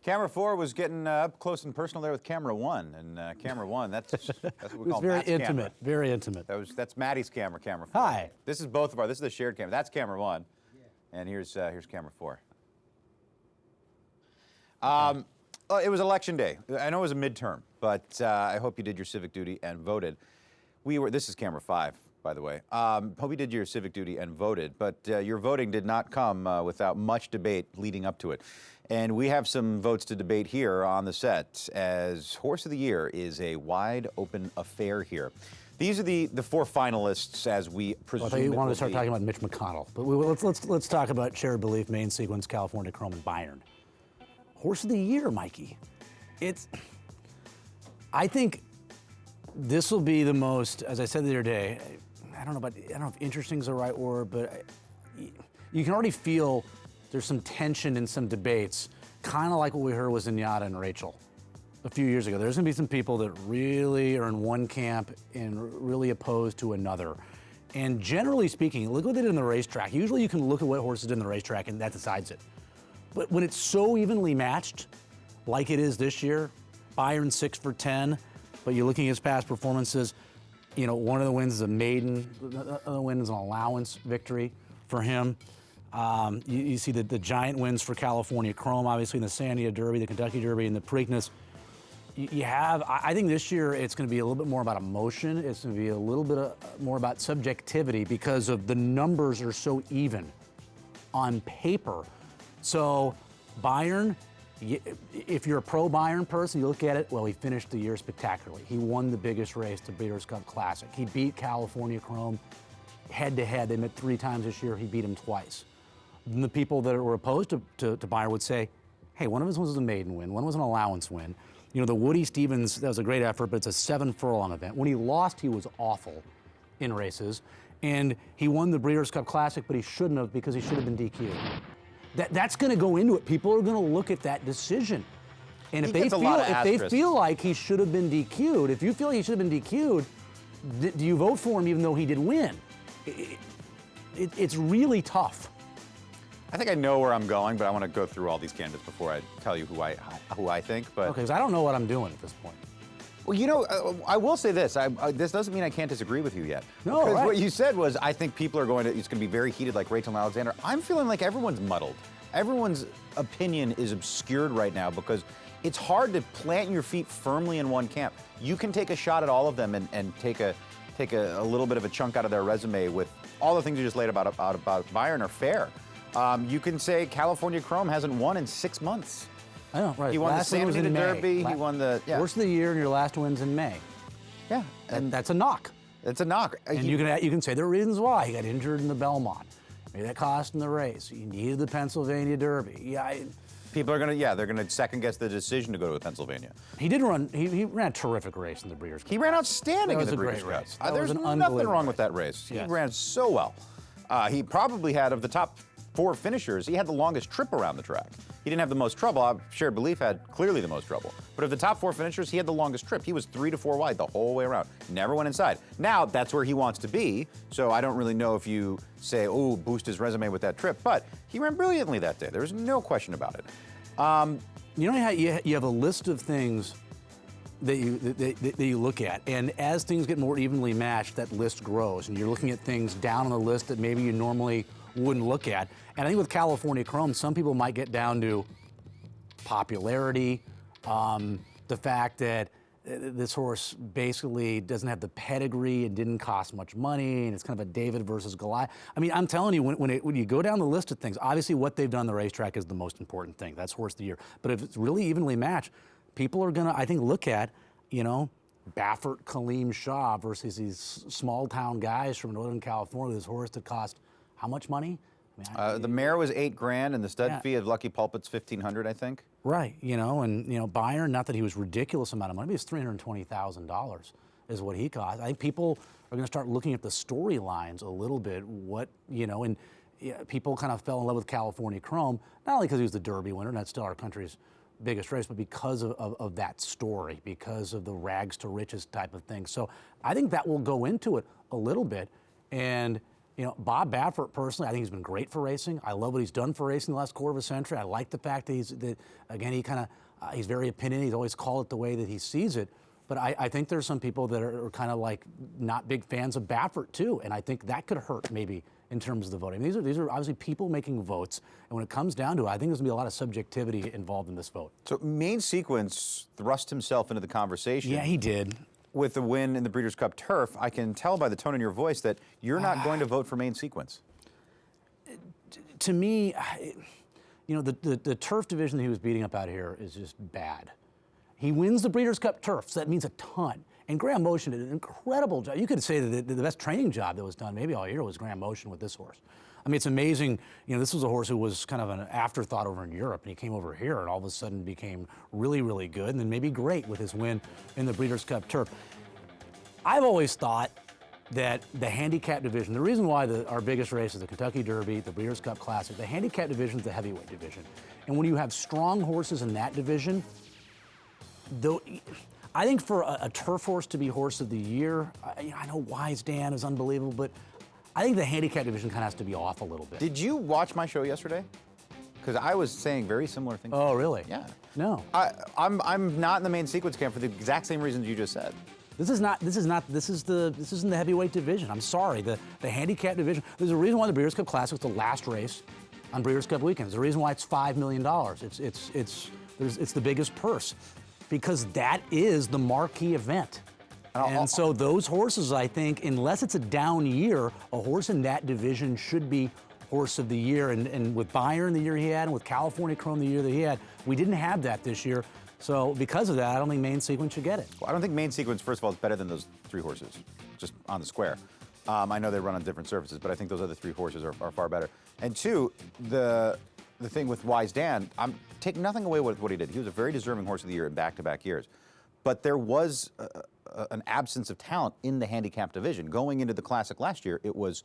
Camera 4 was getting up close and personal there with Camera 1, and Camera 1, that's what we call very Matt's intimate, camera. very intimate. That's Maddie's camera, Camera 4. Hi. This is both of our. This is the shared camera. That's Camera 1, and here's Camera 4. It was election day. I know it was a midterm, but I hope you did your civic duty and voted. This is Camera 5, by the way. Hope you did your civic duty and voted, but your voting did not come without much debate leading up to it. And we have some votes to debate here on the set, as Horse of the Year is a wide open affair here. These are the four finalists as we presume. I thought you wanted to start talking about Mitch McConnell, but let's talk about Shared Belief, Main Sequence, California Chrome, and Bayern. Horse of the Year, Mikey. I think this will be the most, as I said the other day, I don't know if interesting is the right word, but you can already feel there's some tension in some debates, kind of like what we heard with Zenyatta and Rachel a few years ago. There's going to be some people that really are in one camp and really opposed to another. And generally speaking, look what they did in the racetrack. Usually you can look at what horses did in the racetrack and that decides it. But when it's so evenly matched, like it is this year, Bayern 6 for 10, but you're looking at his past performances, you know, one of the wins is a maiden, the other win is an allowance victory for him. You see the giant wins for California Chrome, obviously in the Sandia Derby, the Kentucky Derby, and the Preakness. I think this year it's going to be a little bit more about emotion. It's going to be a little bit more about subjectivity because of the numbers are so even on paper. So Bayern, if you're a pro-Bayern person, you look at it, well, he finished the year spectacularly. He won the biggest race, the Breeders' Cup Classic. He beat California Chrome head-to-head. They met 3 times this year. He beat him twice. And the people that were opposed to Bayern would say, hey, one of his was a maiden win, one was an allowance win. You know, the Woody Stevens, that was a great effort, but it's a 7-furlong event. When he lost, he was awful in races. And he won the Breeders' Cup Classic, but he shouldn't have because he should have been DQ'd. That's going to go into it. People are going to look at that decision. And if they feel like he should have been DQ'd, if you feel he should have been DQ'd, do you vote for him even though he did win? It's really tough. I think I know where I'm going, but I want to go through all these candidates before I tell you who I think. But okay, because I don't know what I'm doing at this point. Well, you know, I will say this. This doesn't mean I can't disagree with you yet. No, because right. What you said was, I think people are it's going to be very heated like Rachel and Alexander. I'm feeling like everyone's muddled. Everyone's opinion is obscured right now because it's hard to plant your feet firmly in one camp. You can take a shot at all of them and take a little bit of a chunk out of their resume with all the things you just laid about Bayern are fair. You can say California Chrome hasn't won in 6 months. I know, right. He won the Sandia Derby. He won the Horse of the Year, and your last win's in May. Yeah, and that's a knock. It's a knock. And you can say there are reasons why he got injured in the Belmont. Maybe that cost him the race. He needed the Pennsylvania Derby. Yeah. People are they're gonna second guess the decision to go to Pennsylvania. He did run. He ran a terrific race in the Breeders' Cup. He ran outstanding in the Breeders' Cup. Race. There's nothing wrong with that race. Yes. He ran so well. He probably had, of the top 4 finishers, he had the longest trip around the track. He didn't have the most trouble. Shared Belief had clearly the most trouble. But of the top 4 finishers, he had the longest trip. He was 3 to 4 wide the whole way around. Never went inside. Now, that's where he wants to be, so I don't really know if you say, oh, boost his resume with that trip. But he ran brilliantly that day. There's no question about it. You know how you have a list of things that you look at, and as things get more evenly matched, that list grows, and you're looking at things down on the list that maybe you normally wouldn't look at. And I think with California Chrome, some people might get down to popularity, the fact that this horse basically doesn't have the pedigree and didn't cost much money, and it's kind of a David versus Goliath. I mean, I'm telling you, when you go down the list of things, obviously what they've done on the racetrack is the most important thing. That's Horse of the Year. But if it's really evenly matched, people are going to, I think, look at, you know, Baffert, Kaleem Shah versus these small town guys from Northern California, this horse that cost how much money? I mean, the mare was $8,000, and the stud fee of Lucky Pulpit's $1,500, I think. Right, you know, and Bayern, not that he was ridiculous amount of money, but it was $320,000 is what he cost. I think people are going to start looking at the storylines a little bit. And people kind of fell in love with California Chrome, not only because he was the Derby winner, and that's still our country's biggest race, but because of that story, because of the rags to riches type of thing. So I think that will go into it a little bit, and Bob Baffert, personally, I think he's been great for racing. I love what he's done for racing the last quarter of a century. I like the fact that he's very opinionated. He's always called it the way that he sees it. But I think there's some people that are kind of like not big fans of Baffert too, and I think that could hurt maybe in terms of the voting. These are obviously people making votes, and when it comes down to it, I think there's gonna be a lot of subjectivity involved in this vote. So Main Sequence thrust himself into the conversation. Yeah, he did. With the win in the Breeders' Cup Turf. I can tell by the tone in your voice that you're not going to vote for Main Sequence. To me, the turf division that he was beating up out here is just bad. He wins the Breeders' Cup Turf, so that means a ton. And Graham Motion did an incredible job. You could say that the best training job that was done maybe all year was Graham Motion with this horse. I mean, it's amazing. This was a horse who was kind of an afterthought over in Europe, and he came over here and all of a sudden became really, really good, and then maybe great with his win in the Breeders' Cup Turf. I've always thought that the handicap division, the reason why our biggest race is the Kentucky Derby, the Breeders' Cup Classic, the handicap division is the heavyweight division. And when you have strong horses in that division, though, I think for a turf horse to be horse of the year, I know Wise Dan is unbelievable, but I think the handicap division kind of has to be off a little bit. Did you watch my show yesterday? Because I was saying very similar things. Oh, really? Yeah. No. I'm not in the Main Sequence camp for the exact same reasons you just said. This isn't the heavyweight division. I'm sorry. The handicap division. There's a reason why the Breeders' Cup Classic is the last race on Breeders' Cup weekend. There's a reason why it's $5 million. It's the biggest purse, because that is the marquee event. And so those horses, I think, unless it's a down year, a horse in that division should be horse of the year. And with Bayern the year he had, and with California Chrome the year that he had, we didn't have that this year. So because of that, I don't think Main Sequence should get it. Well, I don't think Main Sequence, first of all, is better than those three horses, just on the square. I know they run on different surfaces, but I think those other three horses are far better. And two, the thing with Wise Dan, I'm taking nothing away with what he did. He was a very deserving horse of the year in back-to-back years. But there was an absence of talent in the handicap division. Going into the Classic last year, it was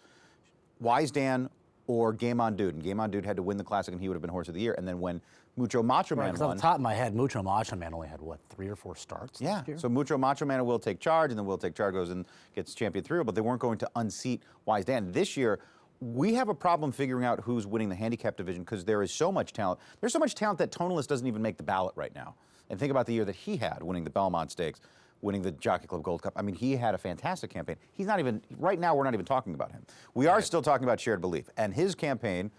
Wise Dan or Game On Dude. And Game On Dude had to win the Classic, and he would have been horse of the year. And then when Mucho Macho Man won. Off the top of my head, Mucho Macho Man only had, 3 or 4 starts? Yeah, so Mucho Macho Man will take charge, and then Will Take Charge goes and gets champion 3, but they weren't going to unseat Wise Dan. This year, we have a problem figuring out who's winning the handicap division because there is so much talent. There's so much talent that Tonalist doesn't even make the ballot right now. And think about the year that he had, winning the Belmont Stakes, winning the Jockey Club Gold Cup. I mean, he had a fantastic campaign. He's not even, right now, we're not even talking about him. We are still talking about Shared Belief. And his campaign,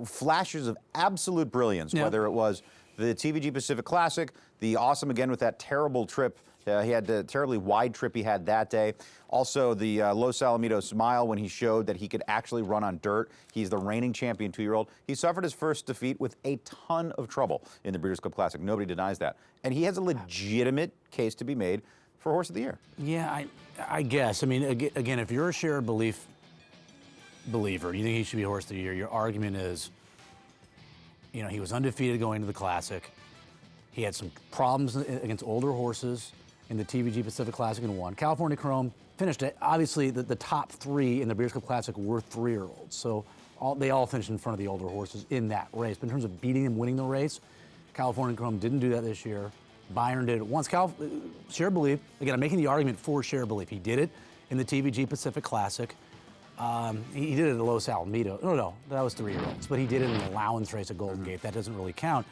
flashes of absolute brilliance, whether it was the TVG Pacific Classic, the awesome, again, with that terrible trip. He had the terribly wide trip he had that day. Also, the Los Alamitos Mile, when he showed that he could actually run on dirt. He's the reigning champion 2-year-old. He suffered his first defeat with a ton of trouble in the Breeders' Cup Classic. Nobody denies that. And he has a legitimate case to be made for Horse of the Year. Yeah, I guess. I mean, again, if you're a Shared Belief believer, you think he should be Horse of the Year, your argument is, he was undefeated going into the Classic. He had some problems against older horses in the TVG Pacific Classic and won. California Chrome finished it. Obviously, the top 3 in the Breeders' Cup Classic were 3-year-olds. So they all finished in front of the older horses in that race. But in terms of beating and winning the race, California Chrome didn't do that this year. Bayern did it once. Shared Belief, again, I'm making the argument for Shared Belief. He did it in the TVG Pacific Classic. He did it at Los Alamitos. No, that was 3-year-olds. But he did it in the allowance race at Golden Gate. That doesn't really count.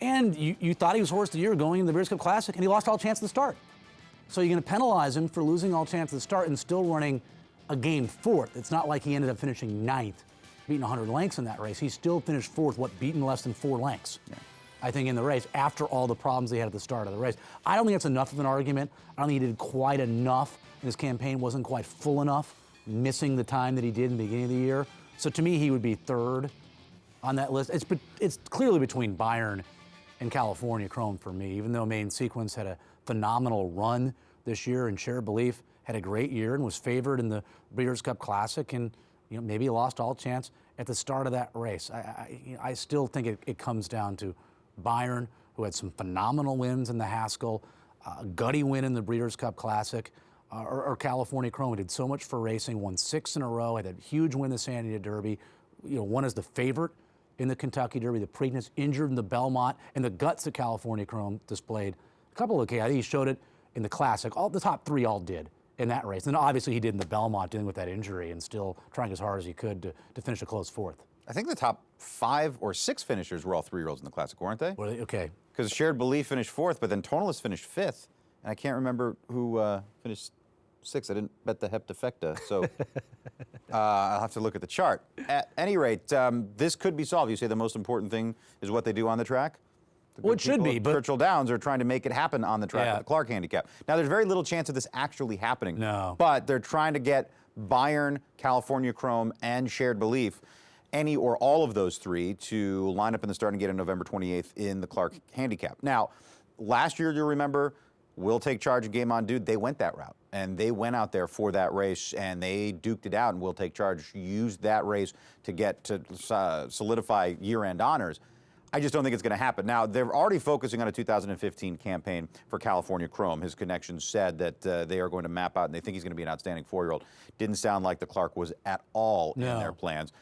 And you thought he was Horse of the Year going in the Breeders' Cup Classic, and he lost all chance at the start. So you're going to penalize him for losing all chance at the start and still running a game 4th. It's not like he ended up finishing 9th, beating 100 lengths in that race. He still finished 4th, beaten less than 4 lengths, I think, in the race, after all the problems he had at the start of the race. I don't think that's enough of an argument. I don't think he did quite enough. His campaign wasn't quite full enough, missing the time that he did in the beginning of the year. So to me, he would be 3rd on that list. It's clearly between Bayern and California Chrome for me, even though Main Sequence had a phenomenal run this year, and Shared Belief had a great year and was favored in the Breeders' Cup Classic, and maybe lost all chance at the start of that race. I still think it comes down to Bayern, who had some phenomenal wins in the Haskell, a gutty win in the Breeders' Cup Classic, or California Chrome, who did so much for racing, won 6 in a row, had a huge win in the San Diego Derby, won as the favorite in the Kentucky Derby, the Preakness, injured in the Belmont, and the guts that California Chrome displayed. A couple of occasions, I think he showed it in the Classic. All the top 3 all did in that race. And obviously he did in the Belmont, dealing with that injury and still trying as hard as he could to finish a close fourth. I think the top 5 or 6 finishers were all 3-year-olds in the Classic, weren't they? Okay. Because Shared Belief finished 4th, but then Tonalist finished 5th. And I can't remember who finished 6th. I didn't bet the Heptafecta, so I'll have to look at the chart. At any rate, this could be solved. You say the most important thing is what they do on the track? Well, it should be, but Churchill Downs are trying to make it happen on the track Yeah. with the Clark handicap. Now, there's very little chance of this actually happening. No. But they're trying to get Bayern, California Chrome, and Shared Belief, any or all of those 3, to line up in the starting gate on November 28th in the Clark handicap. Now, last year, you'll remember, Will Take Charge and Game On Dude, they went that route. And they went out there for that race, and they duked it out, and Will Take Charge used that race to get to solidify year-end honors. I just don't think it's going to happen. Now, they're already focusing on a 2015 campaign for California Chrome. His connections said that they are going to map out, and they think he's going to be an outstanding 4-year-old. Didn't sound like the Clark was at all in their plans.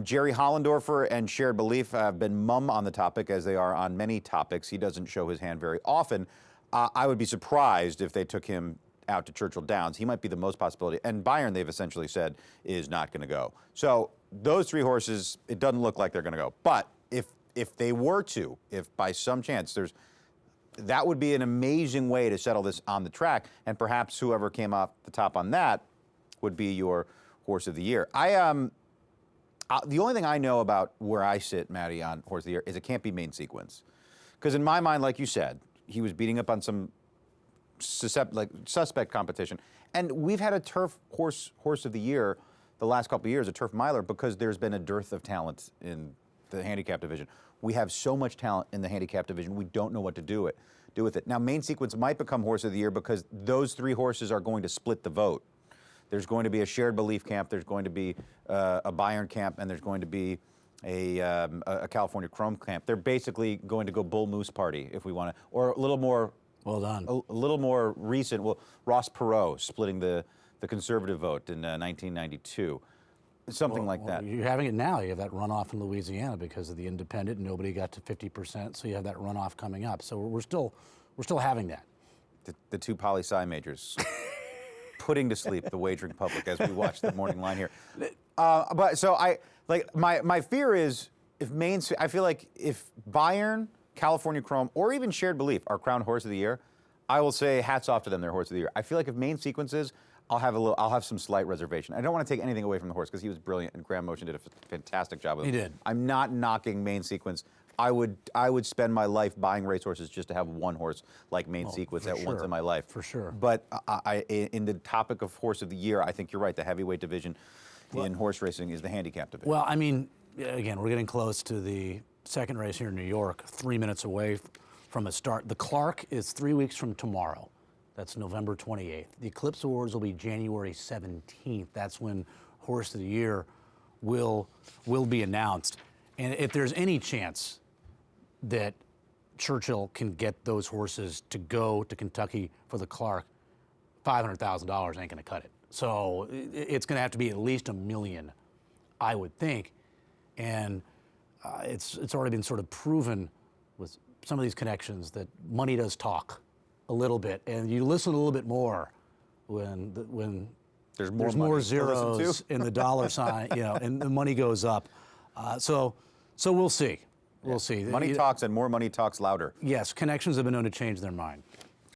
Jerry Hollendorfer and Shared Belief have been mum on the topic, as they are on many topics. He doesn't show his hand very often. I would be surprised if they took him out to Churchill Downs. He might be the most possibility. And Bayern, they've essentially said, is not going to go. So those 3 horses, it doesn't look like they're going to go. But if they were to, if by some chance that would be an amazing way to settle this on the track, and perhaps whoever came off the top on that would be your horse of the year. The only thing I know about where I sit, Maddie, on horse of the year is it can't be main sequence. Because in my mind, like you said, he was beating up on some suspect competition. And we've had a turf horse of the year the last couple of years, a turf miler, because there's been a dearth of talent in the handicap division. We have so much talent in the handicap division, we don't know what to do with it. Now, main sequence might become horse of the year because those 3 horses are going to split the vote. There's going to be a Shared Belief camp, there's going to be a Bayern camp, and there's going to be a California Chrome camp. They're basically going to go Bull Moose Party, if we want to, or a little more. Well done. A little more recent. Well, Ross Perot splitting the conservative vote in 1992. Something like that. You're having it now. You have that runoff in Louisiana because of the independent. Nobody got to 50%, so you have that runoff coming up. So we're still having that. The 2 poli-sci majors putting to sleep the wagering public as we watch the morning line here. But so my fear is I feel like if Bayern, California Chrome, or even Shared Belief are crowned horse of the year, I will say hats off to them, they're horse of the year. I feel like if main sequences, I'll have some slight reservation. I don't want to take anything away from the horse because he was brilliant, and Graham Motion did a fantastic job with him. He did. I'm not knocking main sequence. I would spend my life buying racehorses just to have one horse like main sequence at once in my life. For sure. But in the topic of horse of the year, I think you're right. The heavyweight division in horse racing is the handicap division. Well, I mean, again, we're getting close to the second race here in New York, 3 minutes away from a start. The Clark is 3 weeks from tomorrow. That's November 28th. The Eclipse Awards will be January 17th. That's when Horse of the Year will be announced. And if there's any chance that Churchill can get those horses to go to Kentucky for the Clark, $500,000 ain't gonna cut it. So it's gonna have to be at least $1 million, I would think. And it's already been sort of proven with some of these connections that money does talk a little bit, and you listen a little bit more when there's more zeros in the dollar sign, and the money goes up. So we'll see. We'll see. Money talks, and more money talks louder. Yes, connections have been known to change their mind.